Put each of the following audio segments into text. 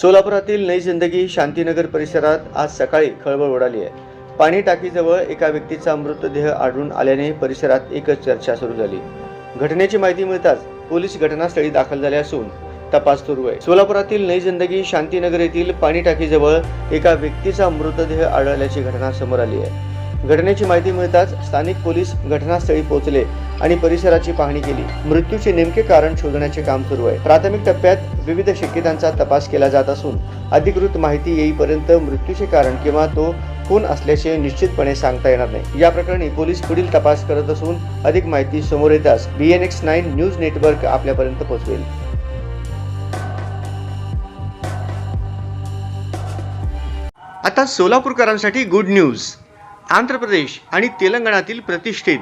सोलापुरातील नई जिंदगी शांतीनगर परिसरात आज सकाळी खळबळ उडाली आहे. पाणी टाकीजवळ एका व्यक्तीचा मृतदेह आढळून आल्याने परिसरात एकच चर्चा सुरू झाली. घटनेची माहिती मिळताच पोलीस घटनास्थळी दाखल झाले असून तपास सुरू आहे. सोलापुरातील नई जिंदगी शांतीनगर येथील पाणी टाकीजवळ एका व्यक्तीचा मृतदेह आढळल्याची घटना समोर आली आहे. घटनेची माहिती मिळताच स्थानिक पोलीस घटनास्थळी पोहोचले आणि परिसराची पाहणी केली. मृत्यूचे नेमके कारण शोधण्याचे काम सुरू आहे. प्राथमिक टप्प्यात विविध शक्यतांचा तपास केला जात असून अधिकृत माहिती येईपर्यंत मृत्यूचे कारण किंवा तो खून असल्याचे निश्चितपणे सांगता येणार नाही. या प्रकरणी पोलीस पुढील तपास करत असून अधिक माहिती समोर येताच BNX9 न्यूज नेटवर्क आपल्यापर्यंत पोहोचवेल. आता सोलापूरकरांसाठी गुड न्यूज. आंध्र प्रदेश आणि तेलंगणातील प्रतिष्ठित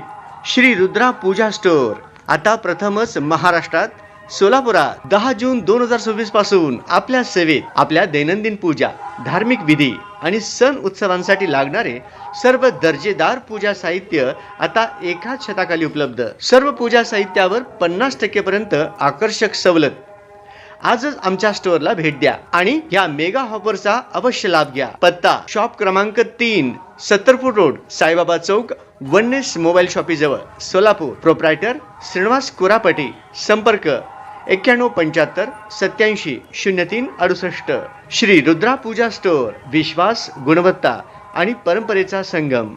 श्री रुद्रा पूजा स्टोअर आता प्रथमच महाराष्ट्रात सोलापुरात 10 जून 2026 पासून आपल्या सेवेत. आपल्या दैनंदिन पूजा, धार्मिक विधी आणि सण उत्सवांसाठी लागणारे सर्व दर्जेदार पूजा साहित्य आता एकाच छताखाली उपलब्ध. सर्व पूजा साहित्यावर 50% पर्यंत आकर्षक सवलत. आजच आमच्या स्टोअरला भेट द्या आणि या मेगा ऑफरचा अवश्य लाभ घ्या. पत्ता शॉप क्रमांक 3, 70 फूट रोड, साईबाबा चौक, वननेस मोबाईल शॉपी जवळ, सोलापूर. प्रोप्रायटर श्रीनिवास कुरापटी. संपर्क 9175 87 03 68. श्री रुद्रा पूजा स्टोअर. विश्वास, गुणवत्ता आणि परंपरेचा संगम.